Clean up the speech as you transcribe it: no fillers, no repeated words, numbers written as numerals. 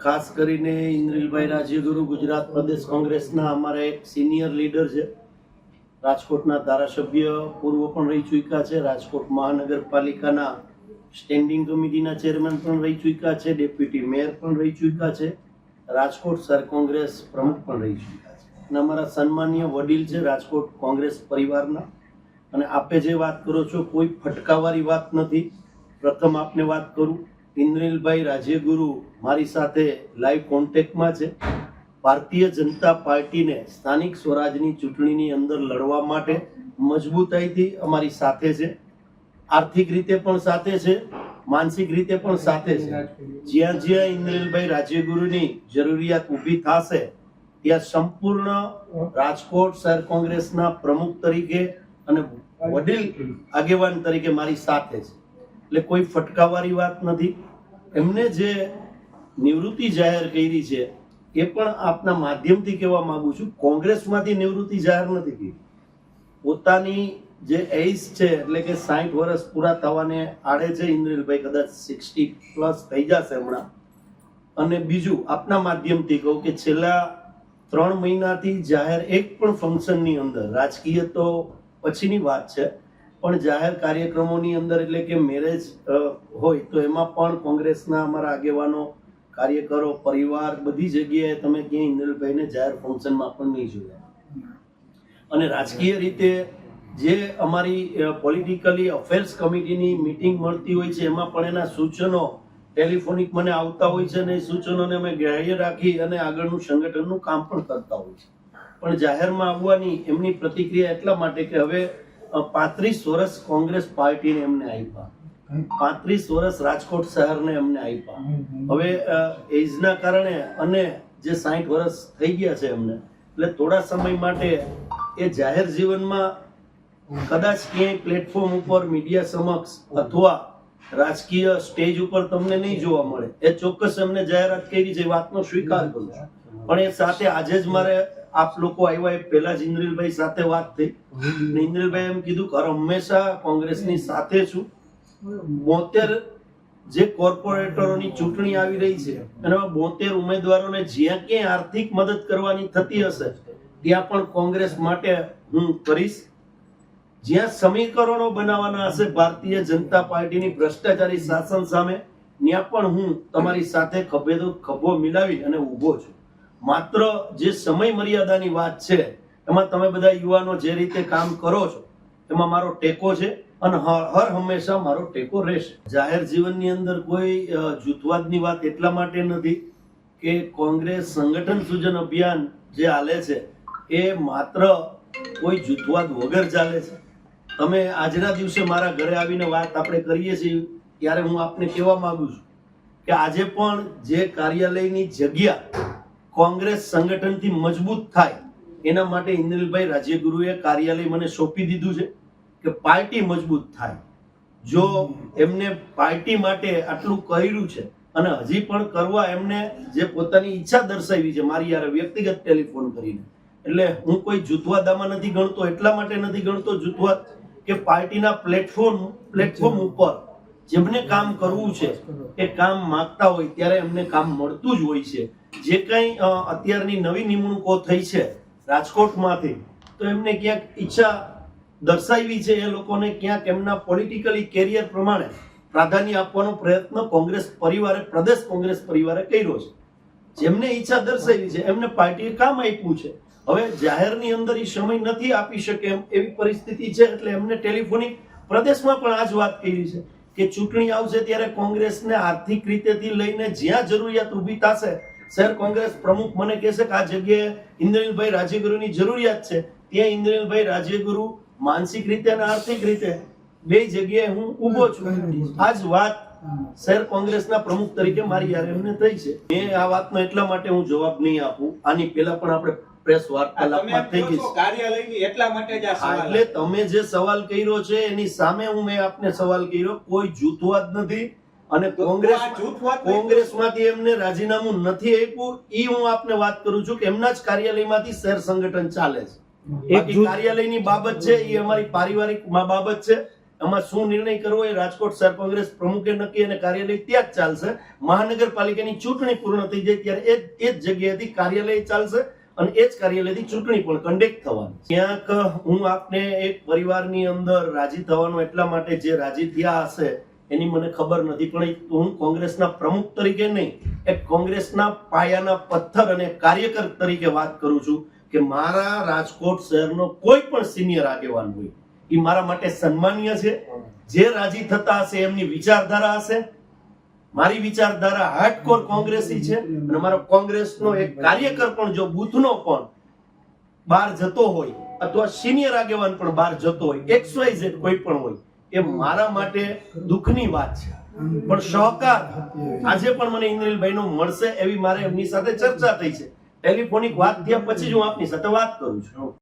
ખાસ કરીને ઇન્દ્રિલભાઈ રાજ્યગુરુ ગુજરાત પ્રદેશ કોંગ્રેસના અમારા એક સિનિયર લીડર છે. રાજકોટના ધારાસભ્ય પૂર્વ પણ રહી ચૂક્યા છે. રાજકોટ મહાનગરપાલિકાના સ્ટેન્ડિંગ કમિટીના ચેરમેન પણ રહી ચૂક્યા છે. ડેપ્યુટી મેયર પણ રહી ચૂક્યા છે. રાજકોટ શહેર કોંગ્રેસ પ્રમુખ પણ રહી ચૂક્યા છે. અને અમારા સન્માનીય વડીલ છે રાજકોટ કોંગ્રેસ પરિવારના. અને આપે જે વાત કરો છો કોઈ ફટકાવાળી વાત નથી. પ્રથમ આપને વાત કરું, ઇન્દ્રિલભાઈ રાજ્યગુરુ મારી સાથે લાઈવ કોન્ટેક્ટમાં છે. ભારતીય જનતા પાર્ટીને સ્થાનિક સ્વરાજની ચૂંટણીની અંદર લડવા માટે મજબૂતાઈથી અમારી સાથે છે. આર્થિક રીતે પણ સાથે છે, માનસિક રીતે પણ સાથે છે. જ્યાં જ્યાં ઇન્દ્રિલભાઈ રાજ્યગુરુની જરૂરિયાત ઊભી થશે ત્યાં સંપૂર્ણ રાજકોટ શહેર કોંગ્રેસના પ્રમુખ તરીકે અને વડીલ આગેવાન તરીકે મારી સાથે છે. એટલે કોઈ ફટકાવાળી વાત નથી. એમને જે નિવૃત્તિ જાહેર કરી છે એ પણ આપના માધ્યમથી કહેવા માંગુ છું, કોંગ્રેસમાંથી નિવૃત્તિ જાહેર નથી કરી. પોતાની જે એજ છે એટલે કે 60 વર્ષ પૂરા થવાને આડે છે ઇન્દ્રિલભાઈ, કદાચ 60+ થઈ જશે હમણાં. અને બીજું આપના માધ્યમથી કહું કે છેલ્લા 3 મહિનાથી જાહેર એક પણ ફંક્શનની અંદર, રાજકીય તો પછીની વાત છે, પણ જાહેર કાર્યક્રમોની અંદર એટલે કે મેરેજ હોય તો એમાં પણ કોંગ્રેસના અમારા આગેવાનો, કાર્યકરો, પરિવાર બધી જગ્યાએ તમે ક્યાંય ઇન્દ્રિલભાઈને જાહેર ફંક્શનમાં પણ નહીં જોયા. અને રાજકીય રીતે જે અમારી પોલિટિકલી અફેર્સ કમિટીની મીટિંગ મળતી હોય છે એમાં પણ એના સૂચનો ટેલિફોનિક મને આવતા હોય છે અને એ સૂચનોને અમે ગ્રાહ્ય રાખી અને આગળનું સંગઠનનું કામ પણ કરતા હોય છે. પણ જાહેરમાં આવવાની એમની પ્રતિક્રિયા એટલા માટે કે હવે 35 વર્ષ કોંગ્રેસ પાર્ટીને એમને આપ્યા, 35 વર્ષ રાજકોટ શહેરને એમને આપ્યા. હવે એજના કારણે અને જે 60 વર્ષ થઈ ગયા છે એમને, એટલે થોડા સમય માટે એ જાહેર જીવનમાં કદાચ ક્યાંય પ્લેટફોર્મ ઉપર મીડિયા સમક્ષ અથવા રાજકીય સ્ટેજ ઉપર તમને નહીં જોવા મળે. એ ચોક્કસ એમને જાહેરાત કરી છે, વાતનો સ્વીકાર કરું છું. પણ એ સાથે આજે જ મારે આપ લોકો આવ્યા એ પહેલા જ ઇન્દ્રિલભાઈ સાથે વાત થઈ. ઇન્દ્રિલભાઈ એમ કીધું કે હંમેશા કોંગ્રેસની સાથે છું. 72 જે કોર્પોરેટરોની ચૂંટણી આવી રહી છે એમાં 72 ઉમેદવારોને જ્યાં ક્યાંય આર્થિક મદદ કરવાની થતી હશે ત્યાં પણ કોંગ્રેસ માટે હું કરીશ. જ્યાં સમીકરણો બનાવવાના હશે ભારતીય જનતા પાર્ટીની ભ્રષ્ટાચારી શાસન સામે, ત્યાં પણ હું તમારી સાથે ખભો મિલાવી અને ઊભો છું. માત્ર જે સમય મર્યાદાની વાત છે એમાં તમે બધા યુવાનો જે રીતે કામ કરો છો એમાં મારો ટેકો છે અને હર હંમેશા મારો ટેકો રહેશે. જાહેર જીવનની અંદર કોઈ જૂથવાદની વાત એટલા માટે નથી કે કોંગ્રેસ સંગઠન સૂજન અભિયાન જે હાલે છે એ માત્ર કોઈ જૂથવાદ વગર ચાલે છે. તમે આજના દિવસે મારા ઘરે આવીને વાત આપણે કરીએ છીએ ત્યારે હું આપને કહેવા માંગુ છું કે આજે પણ જે કાર્યાલયની જગ્યા કોંગ્રેસ સંગઠનથી મજબૂત થાય એના માટે ઇન્દ્રિલભાઈ રાજ્યગુરુએ કાર્યાલય મને સોંપી દીધું છે કે પાર્ટી મજબૂત થાય. જો એમને પાર્ટી માટે આટલું કર્યું છે અને હજી પણ કરવા એમને જે પોતાની ઈચ્છા દર્શાવી છે મારી યાર વ્યક્તિગત ટેલિફોન કરીને, એટલે હું કોઈ જૂથવાદામાં નથી ગણતો. એટલા માટે નથી ગણતો જૂથવાદ કે પાર્ટીના પ્લેટફોર્મ ઉપર જેમને કામ કરવું છે એ કામ માંગતા હોય ત્યારે એમને કામ મળતું જ હોય છે. જે કંઈ અત્યારની નવી નિમણૂકો થઈ છે રાજકોટમાંથી, તો એમને ક્યાંક ઈચ્છા દર્શાવી છે એ લોકોને ક્યાંક એમના પોલિટિકલી કેરિયર પ્રમાણે પ્રાધાન્ય આપવાનો પ્રયત્ન કોંગ્રેસ પરિવારે, પ્રદેશ કોંગ્રેસ પરિવારે કર્યો છે. જેમને ઈચ્છા દર્શાવી છે એમને પાર્ટીએ કામ આપ્યું છે. હવે જાહેરની અંદર એ સમય નથી આપી શકે એમ એવી પરિસ્થિતિ છે, એટલે એમને ટેલિફોનિક પ્રદેશમાં પણ આ જ વાત કરી છે કે ચૂંટણી આવશે ત્યારે કોંગ્રેસને આર્થિક રીતેથી લઈને જ્યાં જરૂરિયાત ઊભી થશે, શહેર કોંગ્રેસ પ્રમુખ મને કહેશે કે આ જગ્યાએ ઇન્દ્રિલભાઈ રાજ્યગુરુની જરૂરિયાત છે, ત્યાં ઇન્દ્રિલભાઈ રાજ્યગુરુ માનસિક રીતે અને આર્થિક રીતે બે જગ્યાએ હું ઊભો છું. આ જ વાત શહેર કોંગ્રેસના પ્રમુખ તરીકે મારી યારે એમને થઈ છે. મેં આ વાતનો એટલા માટે હું જવાબ નહીં આપું. આની પહેલા પણ આપણે પ્રેસ વાર્તાલાપમાં થઈ ગઈ કાર્યાલયની એટલા માટે જ આ સવાલ. એટલે તમે જે સવાલ કર્યો છે એની સામે હું મેં આપને સવાલ કર્યો. કોઈ જૂથવાદ નથી અને કોંગ્રેસમાંથી એમને રાજીનામું નથી આપ્યું. ઈ હું આપને વાત કરું છું કે એમના જ કાર્યાલયમાંથી શહેર સંગઠન ચાલે છે. બાકી કાર્યાલયની બાબત છે એ અમારી પારિવારિક બાબત છે એમાં શું નિર્ણય કરવો એ રાજકોટ શહેર કોંગ્રેસ પ્રમુખે નક્કી અને કાર્યાલય ત્યાં જ ચાલશે. મહાનગરપાલિકાની ચૂંટણી પૂર્ણ થઈ જાય ત્યારે એ જ જગ્યાએથી કાર્યાલય ચાલશે અને એ જ કાર્યાલયથી ચૂંટણી પણ કન્ડક્ટ થવાની. ક્યાંક હું આપને એક પરિવારની અંદર રાજી થવાનો એટલા માટે જે રાજી થયા હશે એની મને ખબર નથી, પણ હું કોંગ્રેસના પ્રમુખ તરીકે નહીં, એક કોંગ્રેસના પાયાના પથ્થર અને કાર્યકર તરીકે વાત કરું છું કે મારા રાજકોટ શહેરનો કોઈ પણ સિનિયર આગેવાન હોય એ મારા માટે સન્માનીય છે. જે રાજી થતા હશે એમની વિચારધારા હશે. મારી વિચારધારા હાર્ડકોર કોંગ્રેસી છે અને મારો કોંગ્રેસનો એક કાર્યકર પણ જો બૂથનો પણ બહાર જતો હોય અથવા સિનિયર આગેવાન પણ બહાર જતો હોય, XYZ કોઈ પણ હોય, એ મારા માટે દુઃખની વાત છે. પણ સહકાર આજે પણ મને ઇન્દ્રિલભાઈનો મળશે એવી મારે એમની સાથે ચર્ચા થઈ છે. ટેલિફોનિક વાત થયા પછી જ હું આપની સાથે વાત કરું છું.